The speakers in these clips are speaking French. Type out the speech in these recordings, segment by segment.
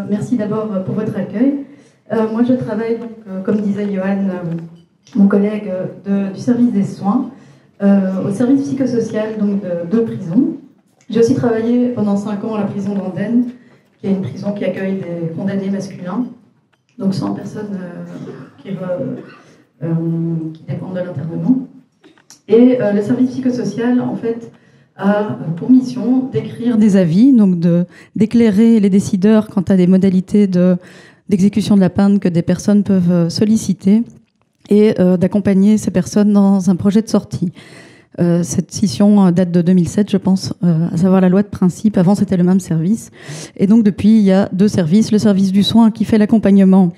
Merci d'abord pour votre accueil. Moi, je travaille, donc, comme disait Johan, mon collègue, du service des soins, au service psychosocial donc, de prison. J'ai aussi travaillé pendant 5 ans à la prison d'Andenne, qui est une prison qui accueille des condamnés masculins, donc 100 personnes qui dépendent de l'internement. Et le service psychosocial, en fait, a pour mission d'écrire des avis, donc d'éclairer les décideurs quant à des modalités d'exécution de la peine que des personnes peuvent solliciter et d'accompagner ces personnes dans un projet de sortie. Cette scission date de 2007, je pense, à savoir la loi de principe. Avant, c'était le même service. Et donc, depuis, il y a 2 services. Le service du soin qui fait l'accompagnement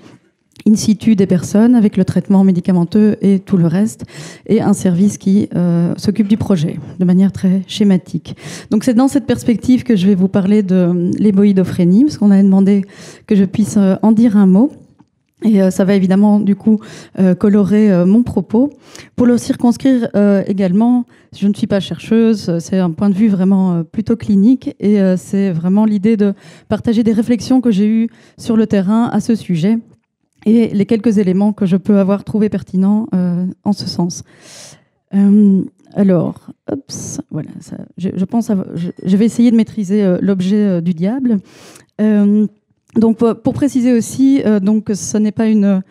in situ des personnes avec le traitement médicamenteux et tout le reste, et un service qui s'occupe du projet de manière très schématique. Donc c'est dans cette perspective que je vais vous parler de l'éboïdophrénie, parce qu'on avait demandé que je puisse en dire un mot. Et ça va évidemment du coup colorer mon propos. Pour le circonscrire également, je ne suis pas chercheuse, c'est un point de vue vraiment plutôt clinique, et c'est vraiment l'idée de partager des réflexions que j'ai eues sur le terrain à ce sujet, et les quelques éléments que je peux avoir trouvés pertinents en ce sens. Alors, voilà, je pense je vais essayer de maîtriser l'objet du diable. Donc, pour préciser aussi, donc, ce n'est pas une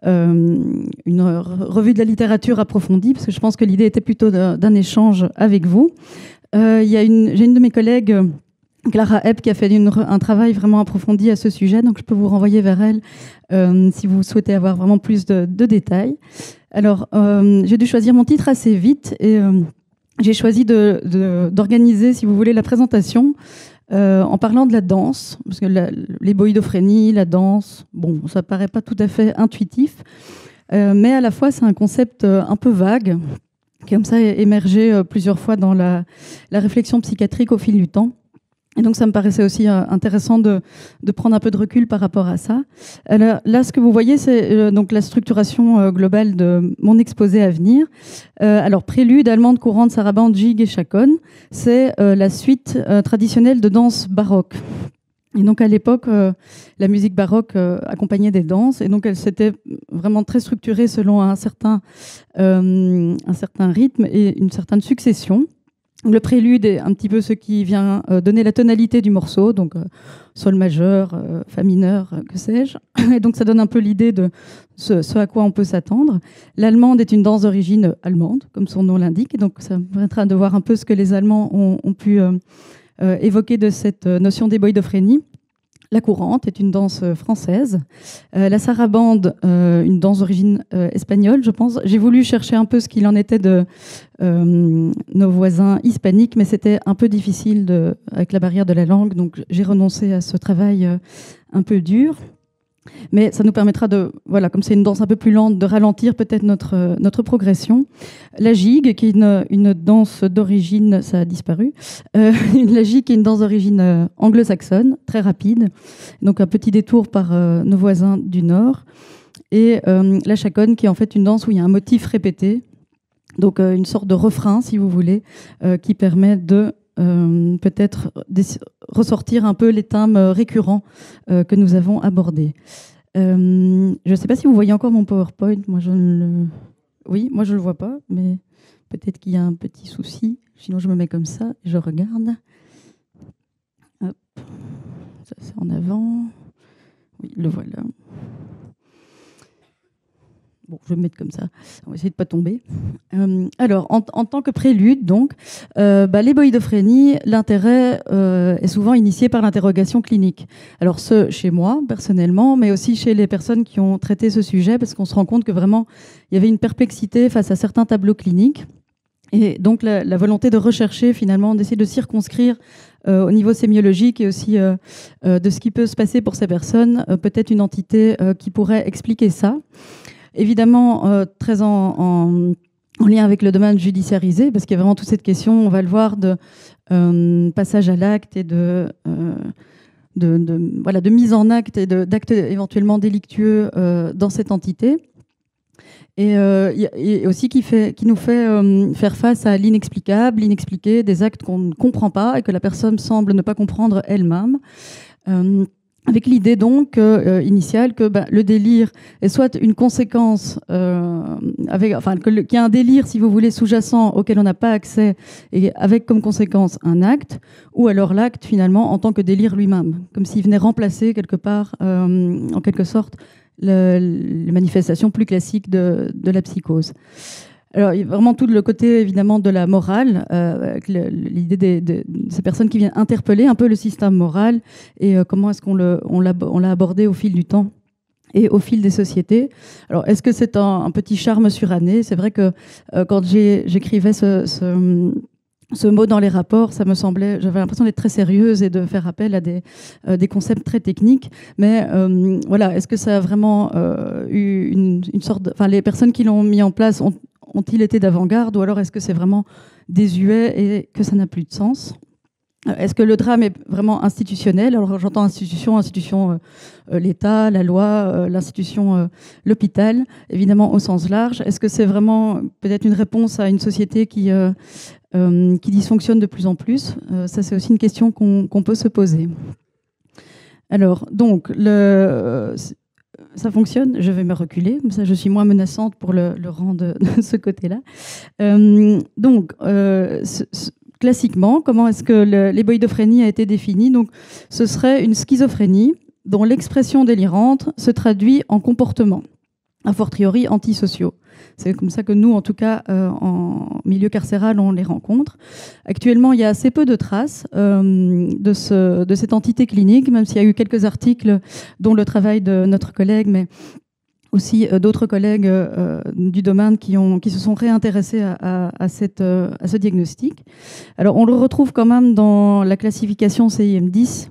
revue de la littérature approfondie, parce que je pense que l'idée était plutôt d'un échange avec vous. J'ai une de mes collègues, Clara Epp, qui a fait un travail vraiment approfondi à ce sujet, donc je peux vous renvoyer vers elle si vous souhaitez avoir vraiment plus de détails. Alors, j'ai dû choisir mon titre assez vite, et j'ai choisi d'organiser, si vous voulez, la présentation en parlant de la danse, parce que l'éboïdophrénie, la danse, bon, ça paraît pas tout à fait intuitif, mais à la fois c'est un concept un peu vague, qui comme ça est émergé plusieurs fois dans la réflexion psychiatrique au fil du temps. Et donc, ça me paraissait aussi intéressant de prendre un peu de recul par rapport à ça. Alors, là, ce que vous voyez, c'est donc la structuration globale de mon exposé à venir. Alors, prélude, allemande, courante, sarabande, gigue et chaconne, c'est la suite traditionnelle de danse baroque. Et donc, à l'époque, la musique baroque accompagnait des danses, et donc elle s'était vraiment très structurée selon un certain rythme et une certaine succession. Le prélude est un petit peu ce qui vient donner la tonalité du morceau, donc sol majeur, fa mineur, que sais-je. Et donc ça donne un peu l'idée de ce à quoi on peut s'attendre. L'allemande est une danse d'origine allemande, comme son nom l'indique, et donc ça me permettra de voir un peu ce que les Allemands ont pu évoquer de cette notion d'éboïdophrénie. La courante est une danse française. La sarabande, une danse d'origine espagnole, je pense. J'ai voulu chercher un peu ce qu'il en était de nos voisins hispaniques, mais c'était un peu difficile avec la barrière de la langue, donc j'ai renoncé à ce travail un peu dur. Mais ça nous permettra voilà, comme c'est une danse un peu plus lente, de ralentir peut-être notre progression. La gigue, qui est une danse d'origine, ça a disparu. La gigue, qui est une danse d'origine anglo-saxonne, très rapide. Donc un petit détour par nos voisins du Nord. Et la chaconne, qui est en fait une danse où il y a un motif répété. Donc une sorte de refrain, si vous voulez, qui permet de peut-être ressortir un peu les thèmes récurrents que nous avons abordés. Je ne sais pas si vous voyez encore mon PowerPoint. Oui, moi je ne le vois pas, mais peut-être qu'il y a un petit souci. Sinon, je me mets comme ça et je regarde. Hop. Ça, c'est en avant. Oui, le voilà. Bon, je vais me mettre comme ça. On va essayer de ne pas tomber. Alors, en tant que prélude, donc, l'éboïdophrénie, l'intérêt est souvent initié par l'interrogation clinique. Alors, chez moi, personnellement, mais aussi chez les personnes qui ont traité ce sujet, parce qu'on se rend compte que vraiment, il y avait une perplexité face à certains tableaux cliniques. Et donc, la volonté de rechercher, finalement, d'essayer de circonscrire au niveau sémiologique et aussi de ce qui peut se passer pour ces personnes, peut-être une entité qui pourrait expliquer ça. Évidemment, très en lien avec le domaine judiciarisé, parce qu'il y a vraiment toute cette question, on va le voir, de passage à l'acte et de mise en acte et d'actes éventuellement délictueux dans cette entité. Et aussi qui nous fait faire face à l'inexplicable, l'inexpliqué, des actes qu'on ne comprend pas et que la personne semble ne pas comprendre elle-même. avec l'idée donc initiale que le délire est soit une conséquence, qu'il y a un délire, si vous voulez, sous-jacent auquel on n'a pas accès et avec comme conséquence un acte, ou alors l'acte finalement en tant que délire lui-même, comme s'il venait remplacer quelque part, en quelque sorte, les manifestations plus classiques de la psychose. Alors, il y a vraiment tout le côté, évidemment, de la morale, avec l'idée de ces personnes qui viennent interpeller un peu le système moral et comment est-ce qu'on l'a abordé au fil du temps et au fil des sociétés. Alors, est-ce que c'est un petit charme suranné? C'est vrai que quand j'écrivais ce mot dans les rapports, ça me semblait, j'avais l'impression d'être très sérieuse et de faire appel à des concepts très techniques. Mais voilà, est-ce que ça a vraiment eu une sorte enfin, les personnes qui l'ont mis en place ont-ils été d'avant-garde, ou alors est-ce que c'est vraiment désuet et que ça n'a plus de sens? Est-ce que le drame est vraiment institutionnel? Alors j'entends institution, l'État, la loi, l'institution, l'hôpital, évidemment au sens large. Est-ce que c'est vraiment peut-être une réponse à une société qui dysfonctionne de plus en plus? Ça, c'est aussi une question qu'on peut se poser. Alors, donc, ça fonctionne, je vais me reculer, comme ça je suis moins menaçante pour le rang de ce côté-là. Classiquement, comment est-ce que l'éboïdophrénie a été définie? Donc, ce serait une schizophrénie dont l'expression délirante se traduit en comportements, a fortiori antisociaux. C'est comme ça que nous, en tout cas, en milieu carcéral, on les rencontre. Actuellement, il y a assez peu de traces de cette entité clinique, même s'il y a eu quelques articles, dont le travail de notre collègue, mais aussi d'autres collègues du domaine qui se sont réintéressés à ce diagnostic. Alors, on le retrouve quand même dans la classification CIM-10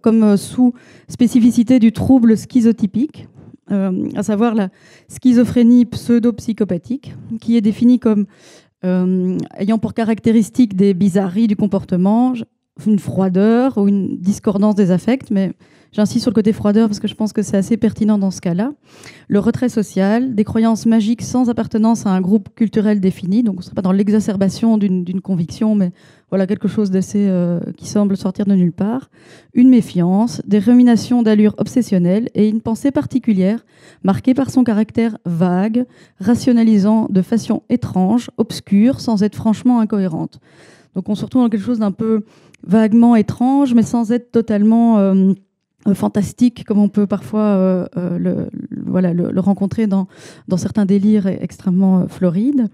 comme sous-spécificité du trouble schizotypique, à savoir la schizophrénie pseudo-psychopathique, qui est définie comme ayant pour caractéristique des bizarreries du comportement, une froideur ou une discordance des affects, mais j'insiste sur le côté froideur parce que je pense que c'est assez pertinent dans ce cas-là. Le retrait social, des croyances magiques sans appartenance à un groupe culturel défini, donc on ne serait pas dans l'exacerbation d'une conviction, mais voilà quelque chose d'assez qui semble sortir de nulle part. Une méfiance, des ruminations d'allure obsessionnelle et une pensée particulière marquée par son caractère vague, rationalisant de façon étrange, obscure, sans être franchement incohérente. Donc on se retrouve dans quelque chose d'un peu vaguement étrange, mais sans être totalement fantastique, comme on peut parfois le rencontrer dans certains délires extrêmement florides.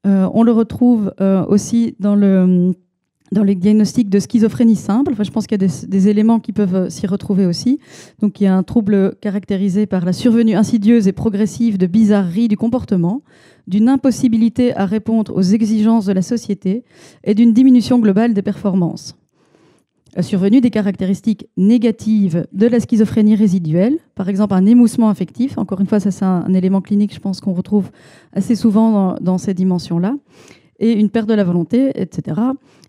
On le retrouve aussi dans les diagnostics de schizophrénie simple. Enfin, je pense qu'il y a des éléments qui peuvent s'y retrouver aussi. Donc il y a un trouble caractérisé par la survenue insidieuse et progressive de bizarreries du comportement, d'une impossibilité à répondre aux exigences de la société et d'une diminution globale des performances. La survenue des caractéristiques négatives de la schizophrénie résiduelle, par exemple un émoussement affectif, encore une fois ça c'est un élément clinique je pense qu'on retrouve assez souvent dans ces dimensions-là, et une perte de la volonté, etc.,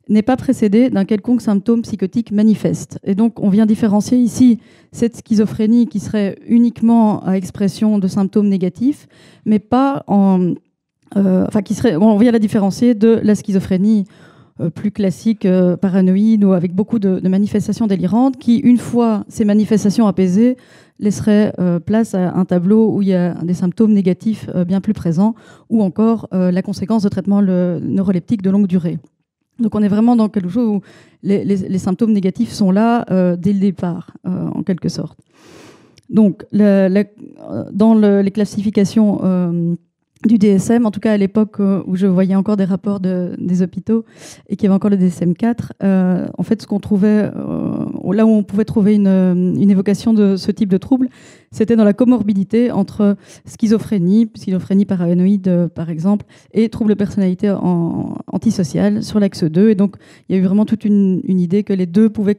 n'est pas précédée d'un quelconque symptôme psychotique manifeste. Et donc on vient différencier ici cette schizophrénie qui serait uniquement à expression de symptômes négatifs, mais pas on vient la différencier de la schizophrénie plus classique, paranoïde, ou avec beaucoup de manifestations délirantes, qui, une fois ces manifestations apaisées, laisserait place à un tableau où il y a des symptômes négatifs bien plus présents, ou encore la conséquence de traitements neuroleptiques de longue durée. Donc on est vraiment dans quelque chose où les symptômes négatifs sont là dès le départ, en quelque sorte. Donc dans les classifications du DSM, en tout cas à l'époque où je voyais encore des rapports des hôpitaux et qu'il y avait encore le DSM-4, en fait, ce qu'on trouvait, là où on pouvait trouver une évocation de ce type de trouble, c'était dans la comorbidité entre schizophrénie paranoïde par exemple, et trouble de personnalité antisociale sur l'axe 2. Et donc, il y a eu vraiment toute une idée que les deux pouvaient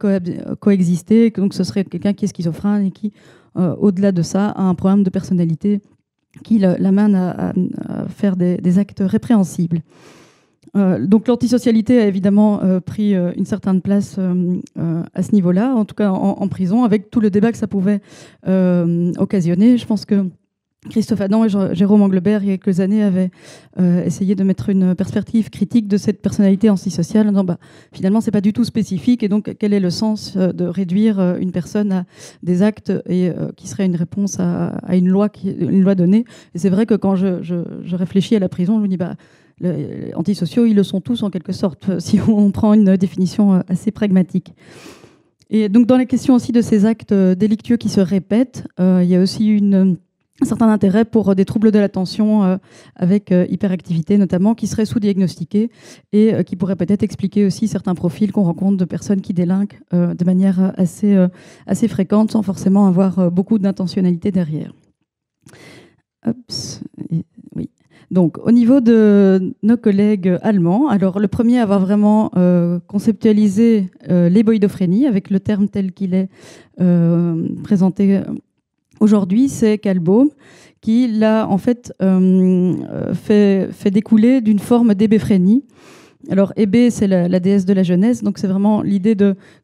coexister, et que donc ce serait quelqu'un qui est schizophrène et qui, au-delà de ça, a un problème de personnalité qui l'amène à faire des actes répréhensibles. Donc l'antisocialité a évidemment pris une certaine place à ce niveau-là, en tout cas en prison, avec tout le débat que ça pouvait occasionner. Je pense que Christophe Adam et Jérôme Englebert, il y a quelques années, avaient essayé de mettre une perspective critique de cette personnalité antisociale en disant finalement, c'est pas du tout spécifique, et donc quel est le sens de réduire une personne à des actes et qui serait une réponse à une loi donnée. Et c'est vrai que quand je réfléchis à la prison, je me dis les antisociaux, ils le sont tous en quelque sorte, si on prend une définition assez pragmatique. Et donc dans la question aussi de ces actes délictueux qui se répètent, il y a aussi un certain intérêt pour des troubles de l'attention avec hyperactivité notamment, qui seraient sous-diagnostiqués et qui pourraient peut-être expliquer aussi certains profils qu'on rencontre de personnes qui délinquent de manière assez fréquente sans forcément avoir beaucoup d'intentionnalité derrière. Oui. Donc, au niveau de nos collègues allemands, alors le premier à avoir vraiment conceptualisé l'éboïdophrénie avec le terme tel qu'il est présenté aujourd'hui, c'est Karl Bohm, qui l'a en fait fait découler d'une forme d'hébéphrénie. Alors Hébé, c'est la déesse de la jeunesse, donc c'est vraiment l'idée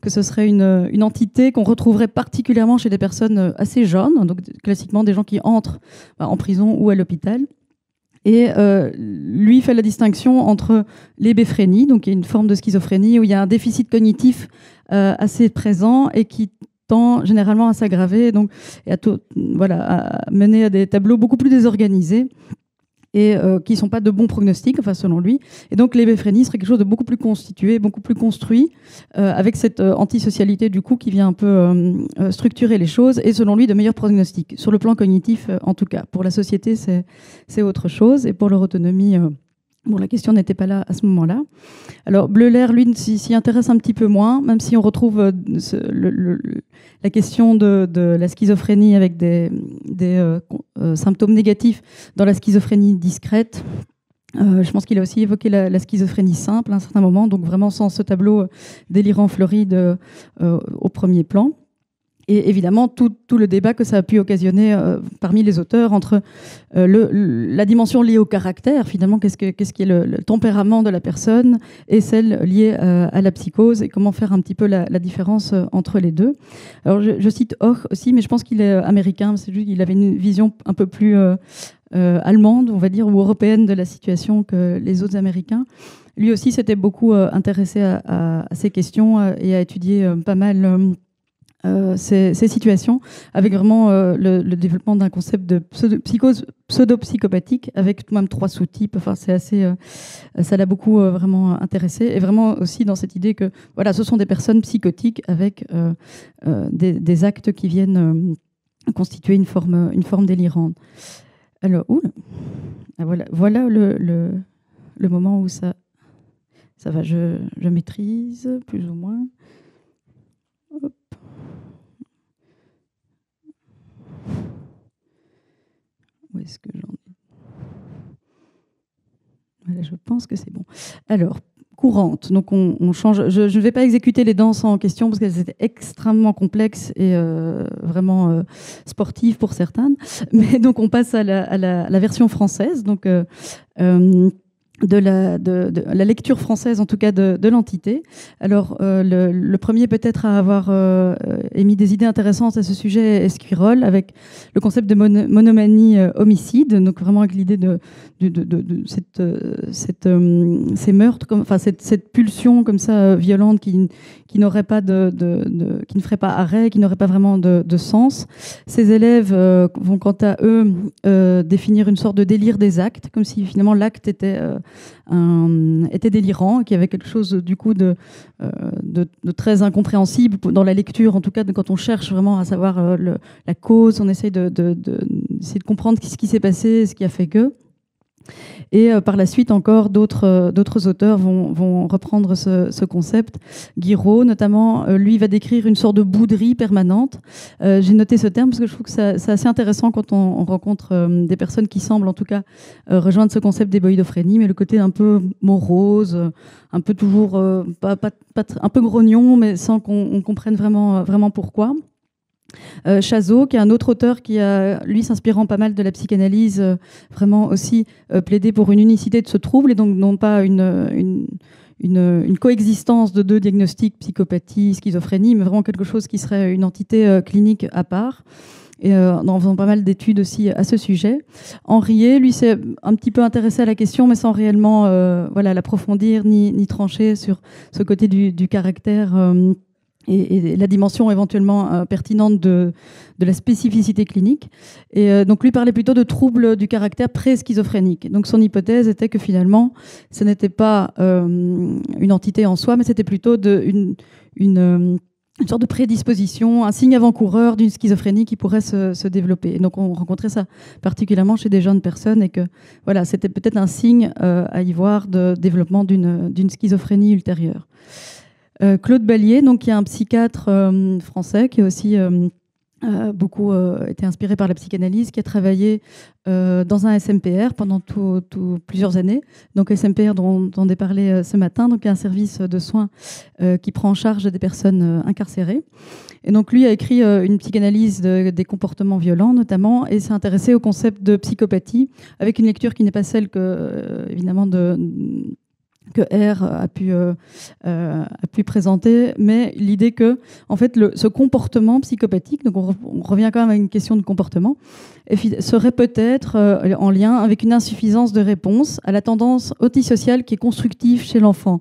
que ce serait une entité qu'on retrouverait particulièrement chez des personnes assez jeunes, donc classiquement des gens qui entrent en prison ou à l'hôpital. Et lui fait la distinction entre l'hébéphrénie, donc il y a une forme de schizophrénie où il y a un déficit cognitif assez présent et qui tend généralement à s'aggraver et à mener à des tableaux beaucoup plus désorganisés et qui ne sont pas de bons pronostics, enfin, selon lui. Et donc l'hébéphrénie serait quelque chose de beaucoup plus constitué, beaucoup plus construit, avec cette antisocialité du coup qui vient un peu structurer les choses, et selon lui de meilleurs pronostics, sur le plan cognitif en tout cas. Pour la société, c'est autre chose, et pour leur autonomie... la question n'était pas là à ce moment-là. Alors, Bleuler, lui, s'y intéresse un petit peu moins, même si on retrouve la question de la schizophrénie avec des symptômes négatifs dans la schizophrénie discrète. Je pense qu'il a aussi évoqué la schizophrénie simple à un certain moment, donc vraiment sans ce tableau délirant Floride au premier plan. Et évidemment, tout le débat que ça a pu occasionner parmi les auteurs entre la dimension liée au caractère, finalement, qu'est-ce qui est le tempérament de la personne, et celle liée à la psychose, et comment faire un petit peu la différence entre les deux. Alors, je cite Hoch aussi, mais je pense qu'il est américain, c'est juste qu'il avait une vision un peu plus allemande, on va dire, ou européenne de la situation que les autres Américains. Lui aussi s'était beaucoup intéressé à ces questions et a étudié pas mal... ces situations, avec vraiment le développement d'un concept de psychose pseudo-psychopathique, avec tout de même 3 sous-types. Enfin, c'est assez, ça l'a beaucoup vraiment intéressé, et vraiment aussi dans cette idée que voilà, ce sont des personnes psychotiques avec des actes qui viennent constituer une forme délirante. Alors, voilà le moment où ça va, je maîtrise plus ou moins. Hop. Où est-ce que j'en ai ? Voilà, je pense que c'est bon. Alors, courante. Donc, on change. Je ne vais pas exécuter les danses en question parce qu'elles étaient extrêmement complexes et vraiment sportives pour certaines. Mais donc, on passe à la version française. Donc, de la lecture française, en tout cas de l'entité. Alors, le premier peut-être à avoir émis des idées intéressantes à ce sujet est Esquirol, avec le concept de monomanie homicide, donc vraiment avec l'idée de ces meurtres, cette pulsion comme ça violente qui n'aurait pas qui ne ferait pas arrêt, qui n'aurait pas vraiment de sens. Ces élèves vont quant à eux définir une sorte de délire des actes, comme si finalement l'acte était délirant, qu'il y avait quelque chose du coup de très incompréhensible dans la lecture, en tout cas quand on cherche vraiment à savoir la cause, on essaye d'essayer de comprendre ce qui s'est passé, ce qui a fait que. Et par la suite encore, d'autres auteurs vont reprendre ce concept. Guiraud, notamment, lui, va décrire une sorte de bouderie permanente. J'ai noté ce terme parce que je trouve que c'est assez intéressant quand on rencontre des personnes qui semblent, en tout cas, rejoindre ce concept d'éboïdophrénie, mais le côté un peu morose, un peu toujours, un peu grognon, mais sans qu'on comprenne vraiment pourquoi. Chazot, qui est un autre auteur qui a, lui, s'inspirant pas mal de la psychanalyse, vraiment aussi plaidé pour une unicité de ce trouble, et donc non pas une coexistence de 2 diagnostics, psychopathie, schizophrénie, mais vraiment quelque chose qui serait une entité clinique à part. et en faisant pas mal d'études aussi à ce sujet. Henriet, lui, s'est un petit peu intéressé à la question, mais sans réellement l'approfondir ni trancher sur ce côté du caractère et la dimension éventuellement pertinente de la spécificité clinique. Et donc lui parlait plutôt de troubles du caractère pré-schizophrénique. Donc son hypothèse était que finalement, ce n'était pas une entité en soi, mais c'était plutôt une sorte de prédisposition, un signe avant-coureur d'une schizophrénie qui pourrait se développer. Et donc on rencontrait ça particulièrement chez des jeunes personnes et que voilà, c'était peut-être un signe à y voir de développement d'une schizophrénie ultérieure. Claude Ballier, donc, qui est un psychiatre français qui a aussi beaucoup été inspiré par la psychanalyse, qui a travaillé dans un SMPR pendant plusieurs années. Donc SMPR dont on a parlé ce matin, donc un service de soins qui prend en charge des personnes incarcérées. Et donc lui a écrit une psychanalyse des comportements violents notamment, et s'est intéressé au concept de psychopathie avec une lecture qui n'est pas celle que évidemment que R a pu présenter, mais l'idée que, en fait, ce comportement psychopathique, donc on revient quand même à une question de comportement, serait peut-être en lien avec une insuffisance de réponse à la tendance antisociale qui est constructive chez l'enfant.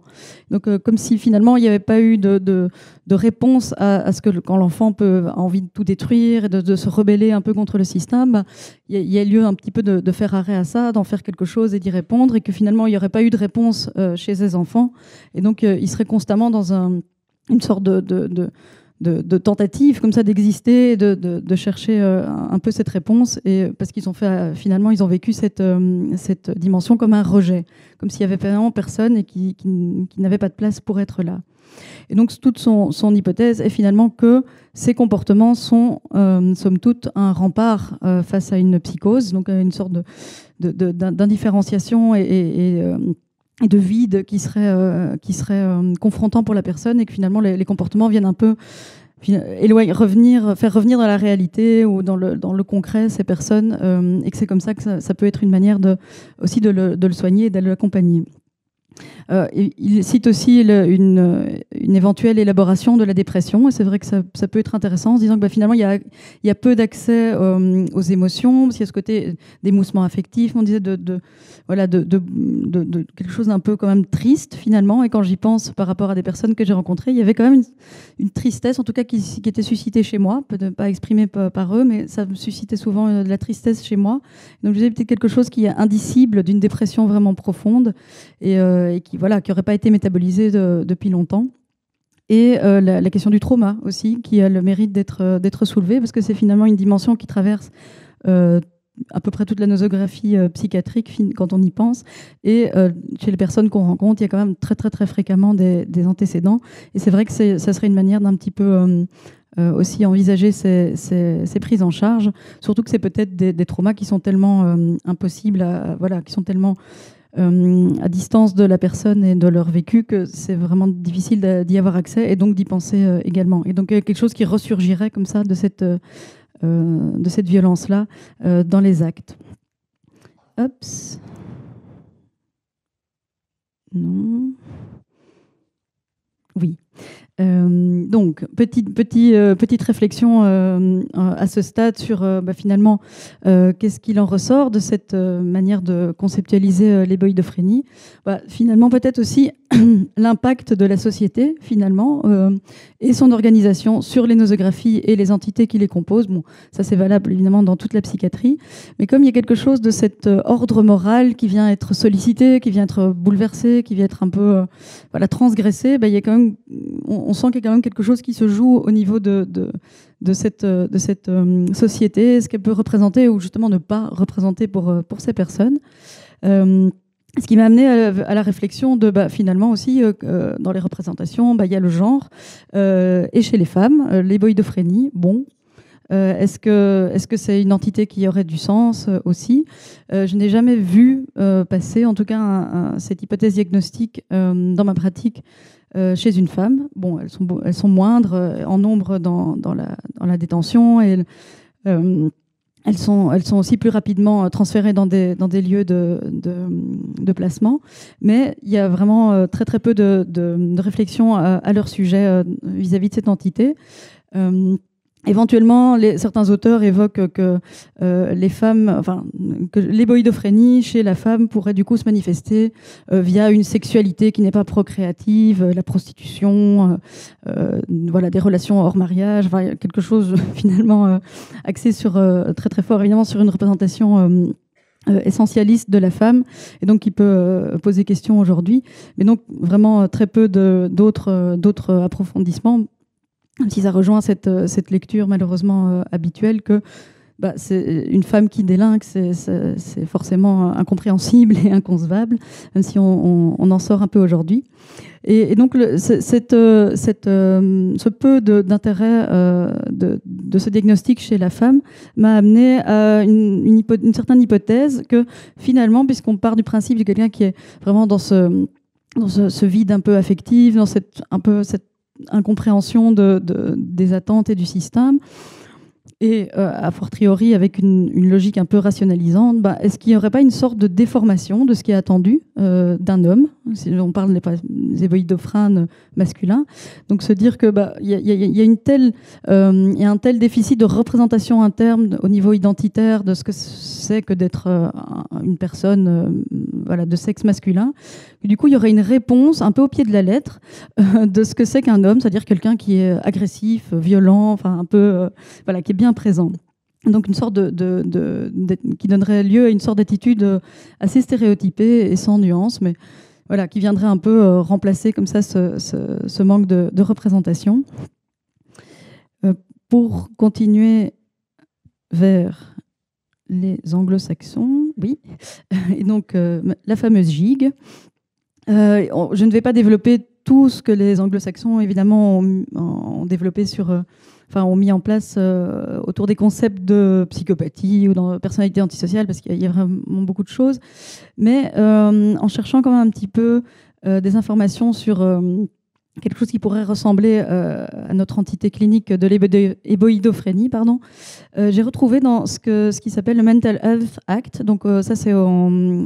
Donc, comme si finalement il n'y avait pas eu de réponse à ce que quand l'enfant a envie de tout détruire et de se rebeller un peu contre le système, il y a lieu un petit peu de faire arrêt à ça, d'en faire quelque chose et d'y répondre, et que finalement il n'y aurait pas eu de réponse chez ces enfants, et donc il serait constamment dans une sorte de tentative comme ça d'exister, de chercher un peu cette réponse, et parce qu'ils ont fait finalement ils ont vécu cette dimension comme un rejet, comme s'il y avait vraiment personne et qui n'avait pas de place pour être là. Et donc toute son hypothèse est finalement que ces comportements sont somme toute un rempart face à une psychose, donc une sorte d'indifférenciation et de vide qui serait confrontant pour la personne, et que finalement les comportements viennent un peu faire revenir dans la réalité ou dans le concret ces personnes, et que c'est comme ça que ça peut être une manière aussi de le soigner et de l'accompagner. Il cite aussi une éventuelle élaboration de la dépression, et c'est vrai que ça peut être intéressant en se disant que finalement il y a peu d'accès aux émotions, parce qu'il y a ce côté d'émoussement affectif, on disait de quelque chose d'un peu quand même triste finalement, et quand j'y pense par rapport à des personnes que j'ai rencontrées, il y avait quand même une tristesse en tout cas qui était suscitée chez moi, peut-être pas exprimée par eux, mais ça me suscitait souvent de la tristesse chez moi. Donc je disais peut-être quelque chose qui est indicible d'une dépression vraiment profonde, et qui n'aurait pas été métabolisé depuis longtemps. Et la question du trauma aussi, qui a le mérite d'être soulevée, parce que c'est finalement une dimension qui traverse à peu près toute la nosographie psychiatrique quand on y pense. Et chez les personnes qu'on rencontre, il y a quand même très très très fréquemment des antécédents. Et c'est vrai que ça serait une manière d'un petit peu aussi envisager ces prises en charge, surtout que c'est peut-être des traumas qui sont tellement impossibles, qui sont tellement à distance de la personne et de leur vécu, que c'est vraiment difficile d'y avoir accès, et donc d'y penser également. Et donc quelque chose qui ressurgirait comme ça de cette violence-là dans les actes. Oups. Non. Oui. Donc, petite réflexion à ce stade sur finalement qu'est-ce qu'il en ressort de cette manière de conceptualiser l'éboïdophrénie. Finalement, peut-être aussi l'impact de la société, finalement, et son organisation sur les nosographies et les entités qui les composent. Bon, ça c'est valable évidemment dans toute la psychiatrie, mais comme il y a quelque chose de cet ordre moral qui vient être sollicité, qui vient être bouleversé, qui vient être un peu transgressé, il y a quand même, on sent qu'il y a quand même quelque chose qui se joue au niveau de cette société, ce qu'elle peut représenter ou justement ne pas représenter pour ces personnes. Ce qui m'a amené à la réflexion de finalement aussi dans les représentations, il y a le genre, et chez les femmes, l'éboïdophrénie. Bon, est-ce que c'est une entité qui aurait du sens aussi? Je n'ai jamais vu passer, en tout cas, cette hypothèse diagnostique dans ma pratique chez une femme. Bon, elles sont moindres en nombre dans la détention, et elles sont aussi plus rapidement transférées dans des lieux de placement, mais il y a vraiment très très peu de réflexion à leur sujet vis-à-vis de cette entité. Éventuellement, certains auteurs évoquent que les femmes, enfin, que l'éboïdophrénie chez la femme pourrait du coup se manifester via une sexualité qui n'est pas procréative, la prostitution, voilà, des relations hors mariage, enfin, quelque chose finalement axé sur très très fort évidemment sur une représentation essentialiste de la femme, et donc qui peut poser question aujourd'hui, mais donc vraiment très peu d'autres approfondissements. Si ça rejoint cette lecture malheureusement habituelle que c'est une femme qui délinque, c'est forcément incompréhensible et inconcevable, même si on en sort un peu aujourd'hui. Et donc ce peu d'intérêt de ce diagnostic chez la femme m'a amené à une certaine hypothèse que finalement, puisqu'on part du principe de quelqu'un qui est vraiment dans ce vide un peu affectif, dans cette incompréhension des attentes et du système, et a fortiori avec une logique un peu rationalisante, est-ce qu'il n'y aurait pas une sorte de déformation de ce qui est attendu d'un homme, si on parle des éboïdophrènes masculins, donc se dire que il y a un tel déficit de représentation interne au niveau identitaire de ce que c'est que d'être une personne voilà, de sexe masculin, et du coup il y aurait une réponse un peu au pied de la lettre de ce que c'est qu'un homme, c'est-à-dire quelqu'un qui est agressif, violent, enfin un peu voilà, qui est bien présent. Donc une sorte qui donnerait lieu à une sorte d'attitude assez stéréotypée et sans nuance, mais voilà, qui viendrait un peu remplacer comme ça ce manque de représentation. Pour continuer vers les anglo-saxons, oui, et donc la fameuse gigue. Je ne vais pas développer tout ce que les anglo-saxons évidemment ont développé ont mis en place autour des concepts de psychopathie ou de personnalité antisociale, parce qu'il y a vraiment beaucoup de choses. Mais en cherchant quand même un petit peu des informations sur quelque chose qui pourrait ressembler à notre entité clinique de l'éboïdophrénie, j'ai retrouvé dans ce qui s'appelle le Mental Health Act. Donc ça, c'est en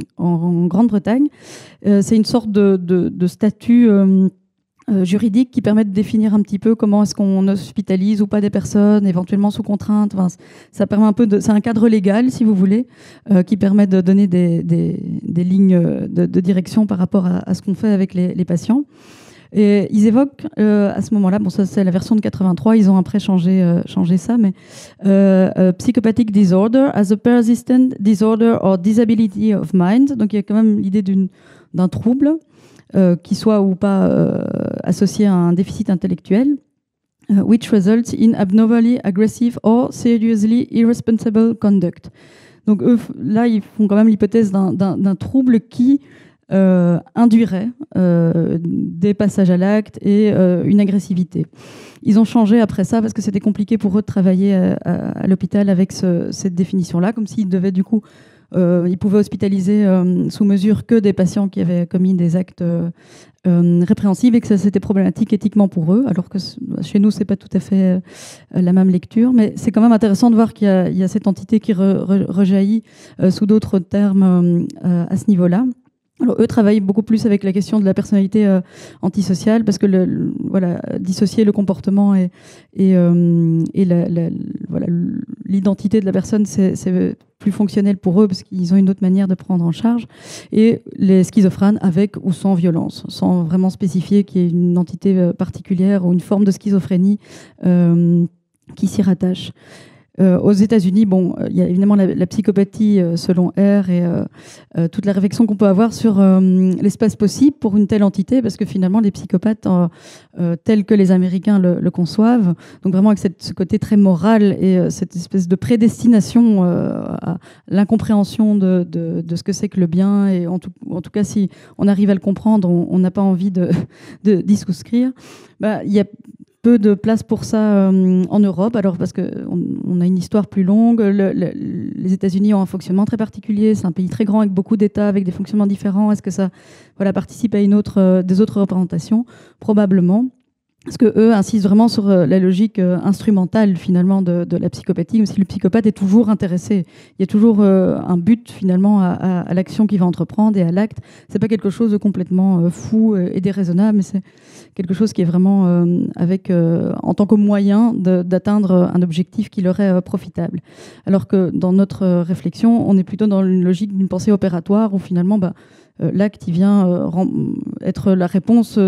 Grande-Bretagne. C'est une sorte de statut juridique qui permet de définir un petit peu comment est-ce qu'on hospitalise ou pas des personnes, éventuellement sous contrainte. Enfin, ça permet un peu c'est un cadre légal, si vous voulez, qui permet de donner des lignes de direction par rapport à ce qu'on fait avec les patients. Et ils évoquent à ce moment-là, bon, ça c'est la version de 83, ils ont après changé ça, mais psychopathic disorder as a persistent disorder or disability of mind. Donc il y a quand même l'idée d'un trouble qui soit ou pas associé à un déficit intellectuel, which results in abnormally aggressive or seriously irresponsible conduct. Donc eux, là, ils font quand même l'hypothèse d'un trouble qui induirait des passages à l'acte et une agressivité. Ils ont changé après ça parce que c'était compliqué pour eux de travailler à l'hôpital avec cette définition-là, comme s'ils devaient du coup ils pouvaient hospitaliser sous mesure que des patients qui avaient commis des actes répréhensibles et que ça c'était problématique éthiquement pour eux, alors que chez nous c'est pas tout à fait la même lecture, mais c'est quand même intéressant de voir qu'il y a cette entité qui rejaillit sous d'autres termes à ce niveau-là. Alors, eux travaillent beaucoup plus avec la question de la personnalité antisociale, parce que voilà, dissocier le comportement et voilà, l'identité de la personne, c'est plus fonctionnel pour eux, parce qu'ils ont une autre manière de prendre en charge. Et les schizophrènes, avec ou sans violence, sans vraiment spécifier qu'il y ait une entité particulière ou une forme de schizophrénie qui s'y rattache. Aux États-Unis, bon, il y a évidemment la psychopathie selon R et toute la réflexion qu'on peut avoir sur l'espace possible pour une telle entité, parce que finalement les psychopathes tels que les Américains le conçoivent, donc vraiment avec ce côté très moral et cette espèce de prédestination à l'incompréhension de ce que c'est que le bien, et en tout cas si on arrive à le comprendre, on n'a pas envie d'y souscrire. Il y a peu de place pour ça en Europe, alors parce qu'on a une histoire plus longue. Les États-Unis ont un fonctionnement très particulier, c'est un pays très grand avec beaucoup d'États, avec des fonctionnements différents. Est-ce que ça participe à des autres représentations? Probablement. parce que eux insistent vraiment sur la logique instrumentale finalement de la psychopathie, même si le psychopathe est toujours intéressé. Il y a toujours un but finalement à l'action qu'il va entreprendre et à l'acte. C'est pas quelque chose de complètement fou et déraisonnable, mais c'est quelque chose qui est vraiment avec en tant que moyen d'atteindre un objectif qui leur est profitable. Alors que dans notre réflexion, on est plutôt dans une logique d'une pensée opératoire où finalement l'acte, il vient être la réponse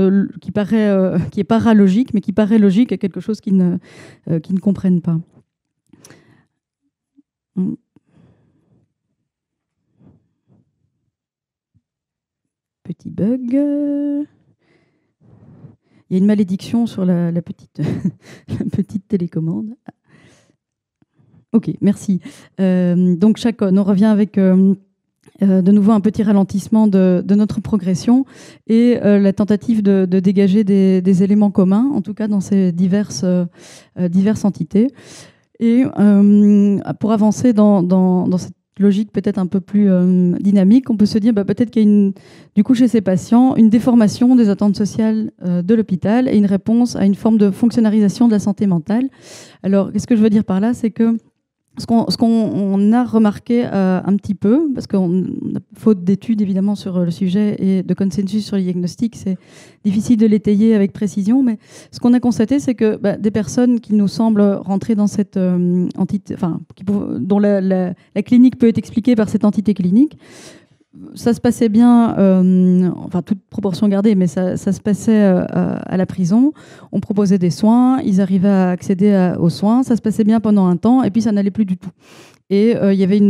qui est paralogique, mais qui paraît logique à quelque chose qu'ils ne comprennent pas. Petit bug. Il y a une malédiction sur la petite, la petite télécommande. Ok, merci. Donc, on revient avec... de nouveau un petit ralentissement de notre progression et la tentative de dégager des éléments communs, en tout cas dans ces diverses entités. Et pour avancer dans cette logique peut-être un peu plus dynamique, on peut se dire peut-être qu'il y a du coup chez ces patients une déformation des attentes sociales de l'hôpital et une réponse à une forme de fonctionnalisation de la santé mentale. Alors, qu'est-ce que je veux dire par là? C'est que ce qu'on a remarqué un petit peu, parce qu'on a faute d'études évidemment sur le sujet et de consensus sur les diagnostics, c'est difficile de l'étayer avec précision, mais ce qu'on a constaté, c'est que des personnes qui nous semblent rentrer dans cette entité, dont la clinique peut être expliquée par cette entité clinique, ça se passait bien, toute proportion gardée, mais ça se passait à la prison. On proposait des soins, ils arrivaient à accéder aux soins, ça se passait bien pendant un temps, et puis ça n'allait plus du tout. Et il y avait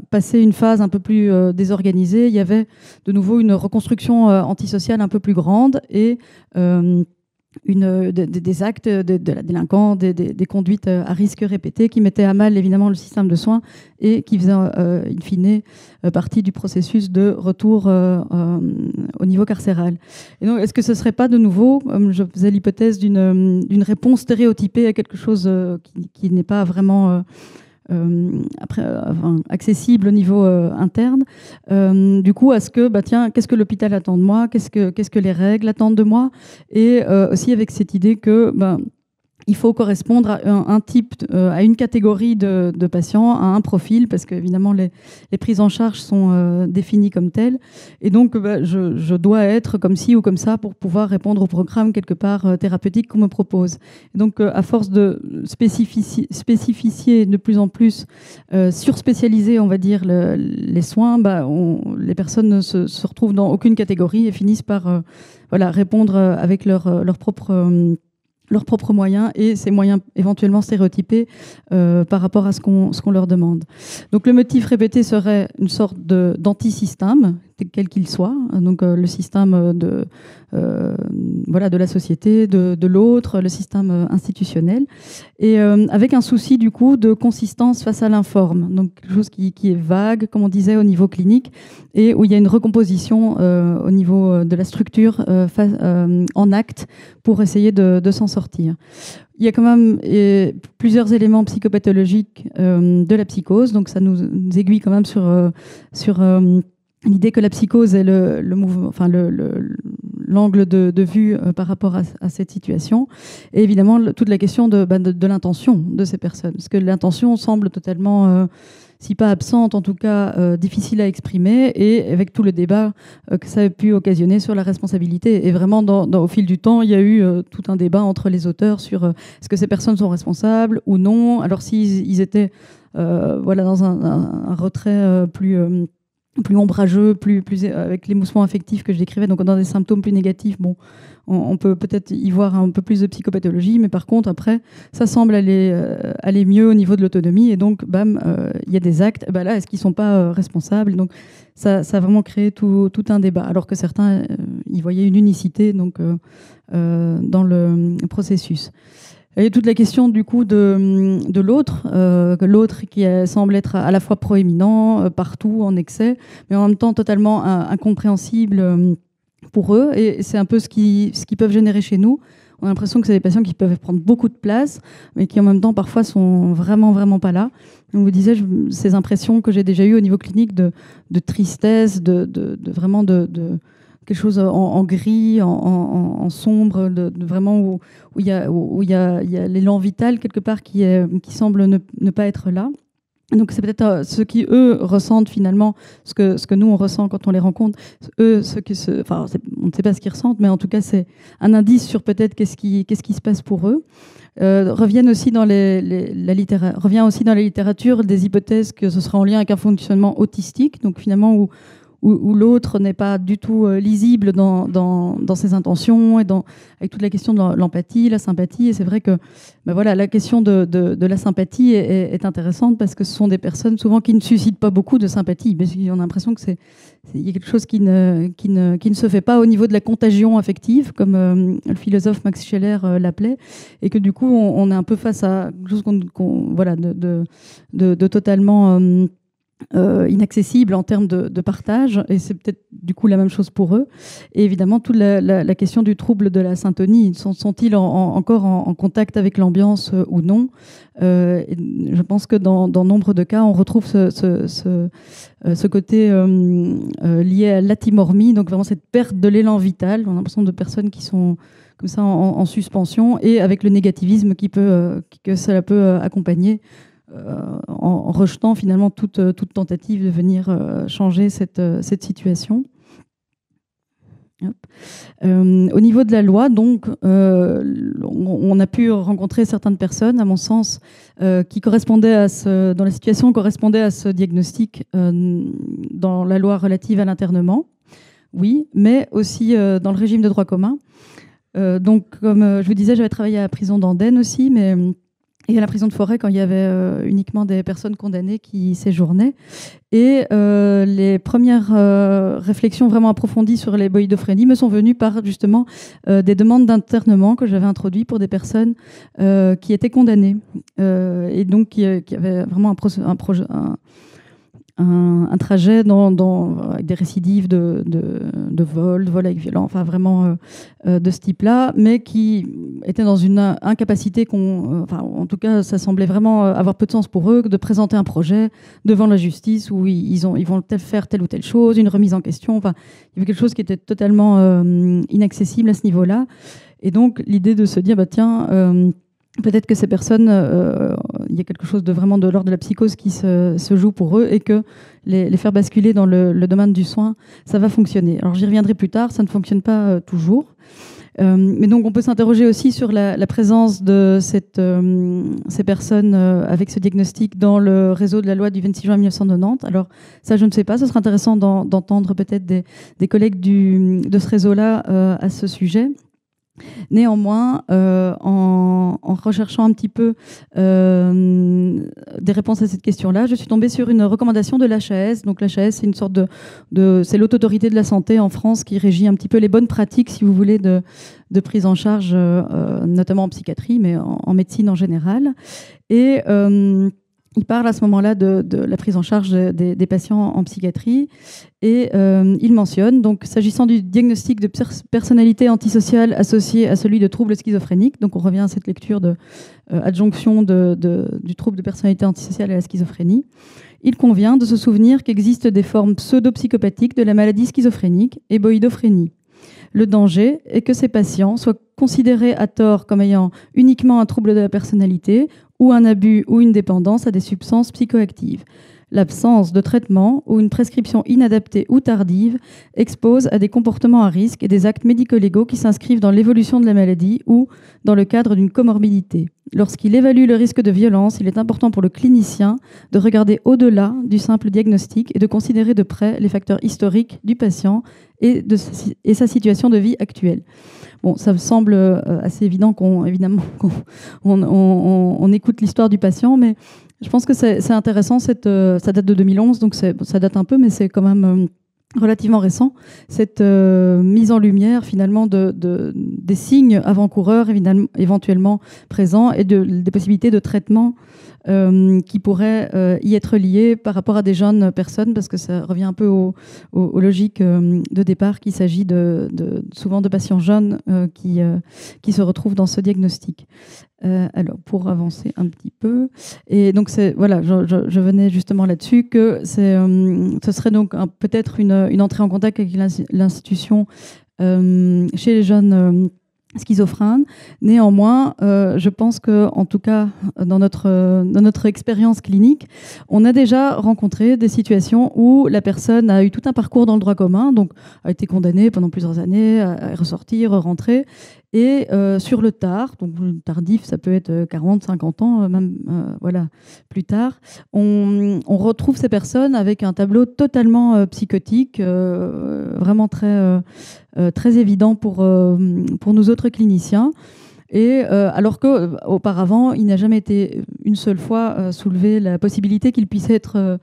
passé une phase un peu plus désorganisée, il y avait de nouveau une reconstruction antisociale un peu plus grande, et des actes de la délinquance, des conduites à risque répétées qui mettaient à mal évidemment le système de soins et qui faisaient in fine partie du processus de retour au niveau carcéral. Et donc, est-ce que ce ne serait pas de nouveau, comme je faisais l'hypothèse d'une réponse stéréotypée à quelque chose qui n'est pas vraiment accessible au niveau interne, du coup à ce que qu'est-ce que l'hôpital attend de moi, qu'est-ce que les règles attendent de moi, et aussi avec cette idée que il faut correspondre à un type, à une catégorie de patients, à un profil, parce qu'évidemment les prises en charge sont définies comme telles, et donc je dois être comme ci ou comme ça pour pouvoir répondre au programme quelque part thérapeutique qu'on me propose. Et donc à force de spécifier de plus en plus, surspécialiser on va dire les soins, les personnes ne se retrouvent dans aucune catégorie et finissent par répondre avec leurs propres moyens, et ces moyens éventuellement stéréotypés par rapport à ce qu'on leur demande. Donc le motif répété serait une sorte d'antisystème, quel qu'il soit, donc le système de la société, de l'autre, le système institutionnel, et avec un souci du coup de consistance face à l'informe, donc quelque chose qui est vague, comme on disait, au niveau clinique, et où il y a une recomposition au niveau de la structure en acte pour essayer de s'en sortir. Il y a quand même plusieurs éléments psychopathologiques de la psychose, donc ça nous aiguille quand même sur l'idée que la psychose est l'angle de vue par rapport à cette situation, et évidemment toute la question de l'intention de ces personnes, parce que l'intention semble totalement si pas absente, en tout cas difficile à exprimer, et avec tout le débat que ça a pu occasionner sur la responsabilité. Et vraiment, au fil du temps, il y a eu tout un débat entre les auteurs sur est-ce que ces personnes sont responsables ou non. Alors s'ils étaient dans un retrait plus ombrageux, plus avec l'émoussement affectif que je décrivais, donc dans des symptômes plus négatifs, on peut peut-être y voir un peu plus de psychopathologie, mais par contre, après, ça semble aller mieux au niveau de l'autonomie, et donc, il y a des actes, là, est-ce qu'ils ne sont pas responsables? Donc, ça a vraiment créé tout un débat, alors que certains y voyaient une unicité donc, dans le processus. Et toute la question du coup de l'autre qui semble être à la fois proéminent partout en excès, mais en même temps totalement incompréhensible pour eux. Et c'est un peu ce qu'ils peuvent générer chez nous. On a l'impression que c'est des patients qui peuvent prendre beaucoup de place, mais qui en même temps parfois sont vraiment, vraiment pas là. On vous disait ces impressions que j'ai déjà eues au niveau clinique de tristesse, vraiment de quelque chose en gris, en sombre, vraiment où il y a l'élan vital quelque part qui semble ne pas être là. Donc c'est peut-être ce qui, eux, ressentent finalement ce que nous, on ressent quand on les rencontre. Eux, on ne sait pas ce qu'ils ressentent, mais en tout cas, c'est un indice sur peut-être qu'est-ce qui se passe pour eux. Revient aussi dans la littérature des hypothèses que ce sera en lien avec un fonctionnement autistique, donc finalement où l'autre n'est pas du tout lisible dans ses intentions et avec toute la question de l'empathie, la sympathie. Et c'est vrai que la question de la sympathie est intéressante parce que ce sont des personnes souvent qui ne suscitent pas beaucoup de sympathie. Parce qu'on a l'impression qu'il y a quelque chose qui ne se fait pas au niveau de la contagion affective, comme le philosophe Max Scheler l'appelait, et que du coup on est un peu face à quelque chose de totalement inaccessible en termes de partage, et c'est peut-être du coup la même chose pour eux. Et évidemment, toute la question du trouble de la syntonie, sont-ils encore en contact avec l'ambiance ou non? Je pense que dans nombre de cas, on retrouve ce côté lié à l'atimormie, donc vraiment cette perte de l'élan vital. On a l'impression de personnes qui sont comme ça en suspension, et avec le négativisme que cela peut accompagner, en rejetant finalement toute tentative de venir changer cette situation. Au niveau de la loi, donc, on a pu rencontrer certaines personnes, à mon sens, qui correspondaient dans la situation correspondait à ce diagnostic dans la loi relative à l'internement, oui, mais aussi dans le régime de droit commun. Donc, comme je vous disais, j'avais travaillé à la prison d'Andenne aussi, et à la prison de Forêt quand il y avait uniquement des personnes condamnées qui séjournaient. Et les premières réflexions vraiment approfondies sur les boïdophrénies me sont venues par justement des demandes d'internement que j'avais introduites pour des personnes qui étaient condamnées et donc qui avaient vraiment un trajet avec des récidives de vol avec violence, enfin vraiment de ce type-là, mais qui étaient dans une incapacité en tout cas, ça semblait vraiment avoir peu de sens pour eux de présenter un projet devant la justice où ils vont faire telle ou telle chose, une remise en question. Enfin, il y avait quelque chose qui était totalement inaccessible à ce niveau-là. Et donc, l'idée de se dire, peut-être que ces personnes, il y a quelque chose de vraiment de l'ordre de la psychose qui se joue pour eux, et que les faire basculer dans le domaine du soin, ça va fonctionner. Alors j'y reviendrai plus tard, ça ne fonctionne pas toujours. Mais donc on peut s'interroger aussi sur la présence de ces personnes avec ce diagnostic dans le réseau de la loi du 26 juin 1990. Alors ça, je ne sais pas, ce serait intéressant d'entendre peut-être des collègues de ce réseau-là à ce sujet. Néanmoins, en recherchant un petit peu des réponses à cette question-là, je suis tombée sur une recommandation de l'HAS. Donc l'HAS, c'est une sorte c'est l'autorité de la santé en France qui régit un petit peu les bonnes pratiques, si vous voulez, de prise en charge, notamment en psychiatrie, mais en médecine en général. Et il parle à ce moment-là de la prise en charge des patients en psychiatrie, et il mentionne, donc s'agissant du diagnostic de personnalité antisociale associé à celui de troubles schizophréniques, donc on revient à cette lecture de adjonction du trouble de personnalité antisociale à la schizophrénie, il convient de se souvenir qu'existent des formes pseudo-psychopathiques de la maladie schizophrénique et boïdophrénie. Le danger est que ces patients soient considérés à tort comme ayant uniquement un trouble de la personnalité ou un abus ou une dépendance à des substances psychoactives. L'absence de traitement ou une prescription inadaptée ou tardive expose à des comportements à risque et des actes médico-légaux qui s'inscrivent dans l'évolution de la maladie ou dans le cadre d'une comorbidité. Lorsqu'il évalue le risque de violence, il est important pour le clinicien de regarder au-delà du simple diagnostic et de considérer de près les facteurs historiques du patient et sa situation de vie actuelle. Bon, ça me semble assez évident qu'on écoute l'histoire du patient, mais je pense que c'est intéressant. Ça date de 2011, donc ça date un peu, mais c'est quand même relativement récent, cette mise en lumière finalement des signes avant-coureurs éventuellement présents et des possibilités de traitement qui pourraient y être liées par rapport à des jeunes personnes, parce que ça revient un peu aux logiques de départ, qu'il s'agit souvent de patients jeunes qui se retrouvent dans ce diagnostic. Alors, pour avancer un petit peu, et donc voilà, je venais justement là-dessus que ce serait donc peut-être une entrée en contact avec l'institution chez les jeunes schizophrènes. Néanmoins, je pense que, en tout cas, dans notre expérience clinique, on a déjà rencontré des situations où la personne a eu tout un parcours dans le droit commun, donc a été condamnée pendant plusieurs années, à ressortir, rentrer, et sur le tard, donc tardif, ça peut être 40, 50 ans, même voilà, plus tard, on retrouve ces personnes avec un tableau totalement psychotique, vraiment très évident pour nous autres cliniciens. Et alors qu'auparavant, il n'a jamais été une seule fois soulevé la possibilité qu'il puisse être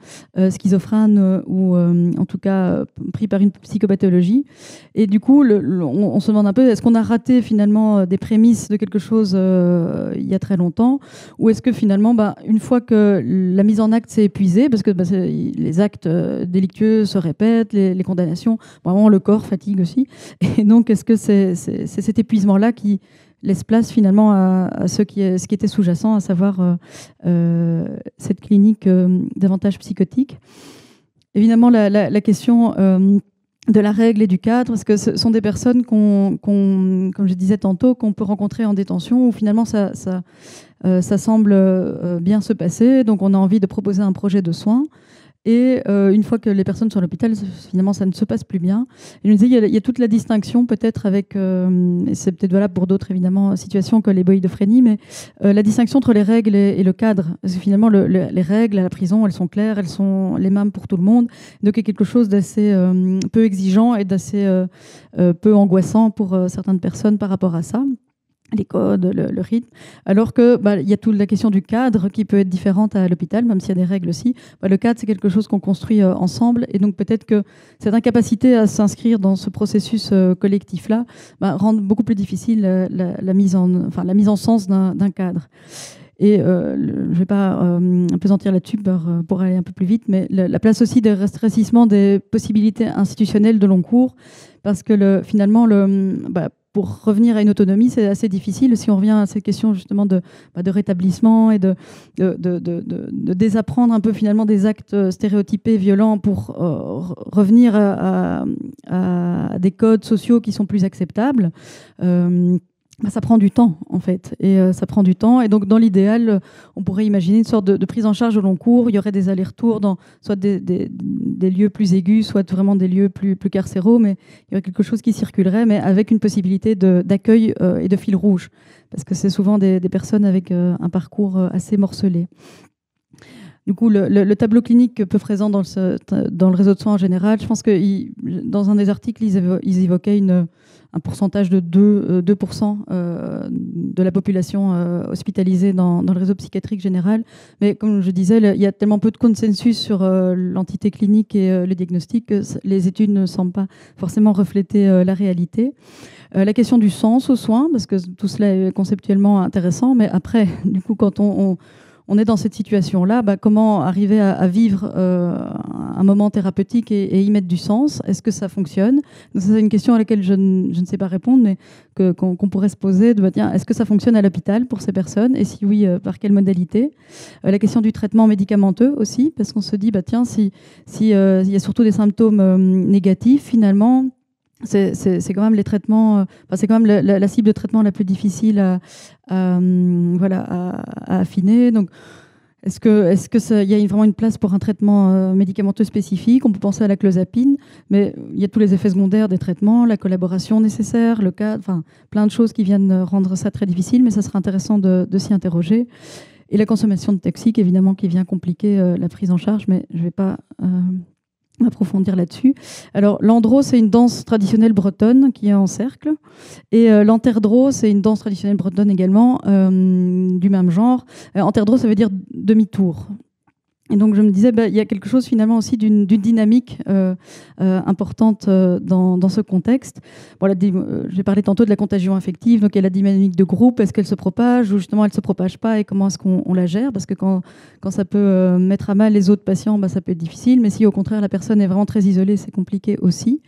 schizophrène ou en tout cas pris par une psychopathologie. Et du coup, on se demande un peu, est-ce qu'on a raté finalement des prémices de quelque chose il y a très longtemps, ou est-ce que finalement, une fois que la mise en acte s'est épuisée, parce que les actes délictueux se répètent, les condamnations, vraiment le corps fatigue aussi, et donc est-ce que c'est cet épuisement-là qui laisse place finalement à ce qui était sous-jacent, à savoir cette clinique davantage psychotique. Évidemment, la question de la règle et du cadre, parce que ce sont des personnes comme je disais tantôt, qu'on peut rencontrer en détention, où finalement ça semble bien se passer, donc on a envie de proposer un projet de soins. Et une fois que les personnes sont à l'hôpital, finalement, ça ne se passe plus bien. Et je me disais, il y a toute la distinction peut-être avec, et c'est peut-être valable pour d'autres évidemment situations que les boïdophrénies, mais la distinction entre les règles et le cadre. Parce que finalement, les règles à la prison, elles sont claires, elles sont les mêmes pour tout le monde. Donc il y a quelque chose d'assez peu exigeant et d'assez peu angoissant pour certaines personnes par rapport à ça. Les codes, le rythme, alors que il y a toute la question du cadre qui peut être différente à l'hôpital, même s'il y a des règles aussi. Le cadre, c'est quelque chose qu'on construit ensemble, et donc peut-être que cette incapacité à s'inscrire dans ce processus collectif-là rend beaucoup plus difficile la mise en sens d'un cadre. Et je ne vais pas appesantir là-dessus pour aller un peu plus vite, mais la place aussi des rétrécissements des possibilités institutionnelles de long cours, parce que finalement, pour revenir à une autonomie, c'est assez difficile. Si on revient à cette question justement de rétablissement et de désapprendre un peu finalement des actes stéréotypés, violents, pour revenir à des codes sociaux qui sont plus acceptables, ça prend du temps en fait, et ça prend du temps. Et donc dans l'idéal, on pourrait imaginer une sorte de prise en charge au long cours. Il y aurait des allers-retours dans soit des lieux plus aigus, soit vraiment des lieux plus carcéraux, mais il y aurait quelque chose qui circulerait, mais avec une possibilité d'accueil et de fil rouge, parce que c'est souvent des personnes avec un parcours assez morcelé. Du coup, le tableau clinique peu présent dans le réseau de soins en général, je pense que dans un des articles, ils évoquaient un pourcentage de 2% de la population hospitalisée dans le réseau psychiatrique général. Mais comme je disais, il y a tellement peu de consensus sur l'entité clinique et le diagnostic que les études ne semblent pas forcément refléter la réalité. La question du sens aux soins, parce que tout cela est conceptuellement intéressant, mais après, du coup, quand on est dans cette situation-là, comment arriver à vivre un moment thérapeutique et y mettre du sens? Est-ce que ça fonctionne? Donc, c'est une question à laquelle je ne sais pas répondre, mais qu'on pourrait se poser. Est-ce que ça fonctionne à l'hôpital pour ces personnes? Et si oui, par quelle modalité? La question du traitement médicamenteux aussi, parce qu'on se dit, s'il y a surtout des symptômes négatifs, finalement, c'est quand même les traitements, c'est quand même la cible de traitement la plus difficile à affiner. Donc, est-ce que il y a vraiment une place pour un traitement médicamenteux spécifique? On peut penser à la clozapine, mais il y a tous les effets secondaires des traitements, la collaboration nécessaire, le cadre, plein de choses qui viennent rendre ça très difficile, mais ça serait intéressant de s'y interroger. Et la consommation de toxiques, évidemment, qui vient compliquer la prise en charge, mais je ne vais pas approfondir là-dessus. Alors, l'andro, c'est une danse traditionnelle bretonne qui est en cercle. Et l'anterdro, c'est une danse traditionnelle bretonne également, du même genre. Anterdro, ça veut dire demi-tour. Et donc je me disais, il y a quelque chose finalement aussi d'une dynamique importante dans ce contexte. Bon, j'ai parlé tantôt de la contagion affective, donc il y a la dynamique de groupe, est-ce qu'elle se propage ou justement elle ne se propage pas et comment est-ce qu'on la gère? Parce que quand ça peut mettre à mal les autres patients, ça peut être difficile, mais si au contraire la personne est vraiment très isolée, c'est compliqué aussi.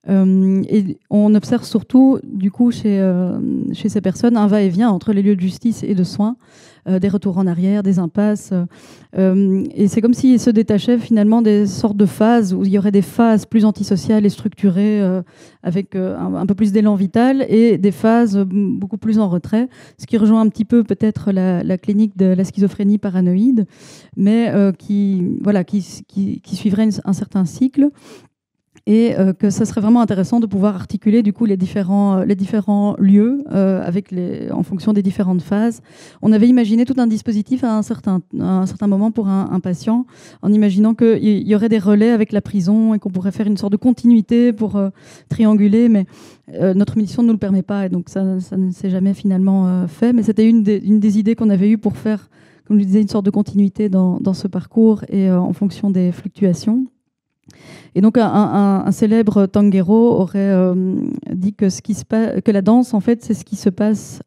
Et on observe surtout, du coup, chez ces personnes, un va-et-vient entre les lieux de justice et de soins, des retours en arrière, des impasses. Et c'est comme s'ils se détachaient finalement des sortes de phases où il y aurait des phases plus antisociales et structurées, avec un peu plus d'élan vital, et des phases beaucoup plus en retrait, ce qui rejoint un petit peu peut-être la clinique de la schizophrénie paranoïde, mais qui suivrait un certain cycle. Et que ça serait vraiment intéressant de pouvoir articuler du coup les différents lieux en fonction des différentes phases. On avait imaginé tout un dispositif à un certain moment pour un patient, en imaginant qu'il y aurait des relais avec la prison et qu'on pourrait faire une sorte de continuité pour trianguler, mais notre mission ne nous le permet pas, et donc ça ne s'est jamais finalement fait. Mais c'était une des idées qu'on avait eues pour faire, comme je disais, une sorte de continuité dans ce parcours et en fonction des fluctuations. Et donc un célèbre tanguero aurait dit que la danse, en fait, c'est ce qui se passe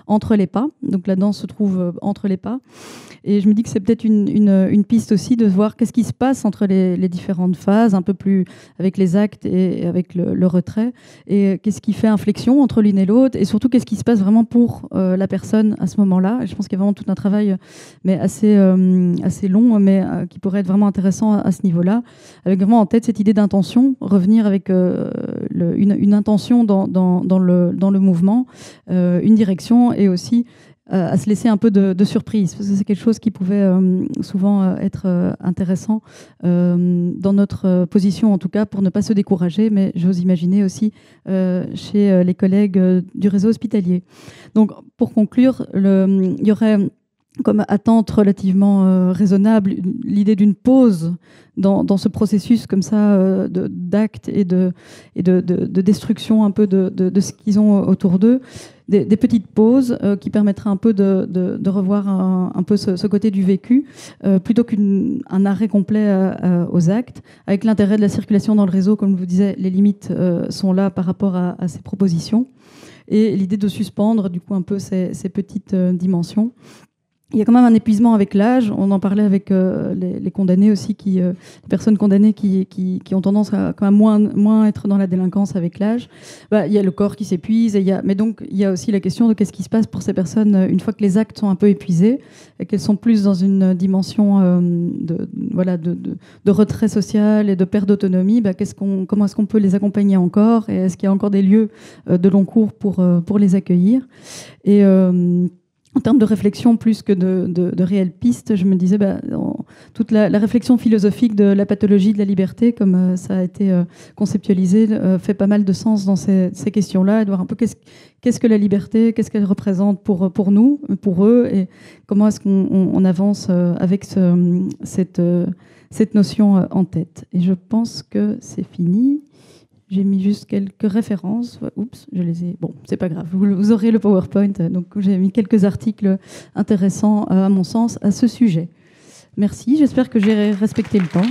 entre les pas. Donc la danse se trouve entre les pas. Et je me dis que c'est peut-être une piste aussi de voir qu'est-ce qui se passe entre les différentes phases, un peu plus avec les actes et avec le retrait. Et qu'est-ce qui fait inflexion entre l'une et l'autre. Et surtout, qu'est-ce qui se passe vraiment pour la personne à ce moment-là. Et je pense qu'il y a vraiment tout un travail mais assez long, mais qui pourrait être vraiment intéressant à ce niveau-là, avec vraiment en tête cette idée d'intention, revenir avec une intention dans le mouvement, une direction, et aussi à se laisser un peu de surprise, parce que c'est quelque chose qui pouvait souvent être intéressant dans notre position, en tout cas, pour ne pas se décourager, mais j'ose imaginer aussi chez les collègues du réseau hospitalier. Donc, pour conclure, il y aurait comme attente relativement raisonnable l'idée d'une pause dans ce processus comme ça d'actes et de destruction un peu de ce qu'ils ont autour d'eux, des petites pauses qui permettraient un peu de revoir un peu ce côté du vécu, plutôt qu'un arrêt complet aux actes, avec l'intérêt de la circulation dans le réseau. Comme je vous disais, les limites sont là par rapport à ces propositions, et l'idée de suspendre du coup un peu ces petites dimensions. Il y a quand même un épuisement avec l'âge. On en parlait avec les condamnés aussi, les personnes condamnées qui ont tendance à quand même moins être dans la délinquance avec l'âge. Il y a le corps qui s'épuise, mais donc il y a aussi la question de qu'est-ce qui se passe pour ces personnes une fois que les actes sont un peu épuisés et qu'elles sont plus dans une dimension de retrait social et de perte d'autonomie. Comment est-ce qu'on peut les accompagner encore, et est-ce qu'il y a encore des lieux de long cours pour les accueillir? Et en termes de réflexion, plus que de réelles pistes, je me disais, toute la réflexion philosophique de la pathologie de la liberté, comme ça a été conceptualisé, fait pas mal de sens dans ces questions-là, et de voir un peu qu'est-ce que la liberté, qu'est-ce qu'elle représente pour nous, pour eux, et comment est-ce qu'on avance avec cette notion en tête. Et je pense que c'est fini. J'ai mis juste quelques références. Oups, je les ai... Bon, c'est pas grave. Vous aurez le PowerPoint. Donc, j'ai mis quelques articles intéressants, à mon sens, à ce sujet. Merci. J'espère que j'ai respecté le temps.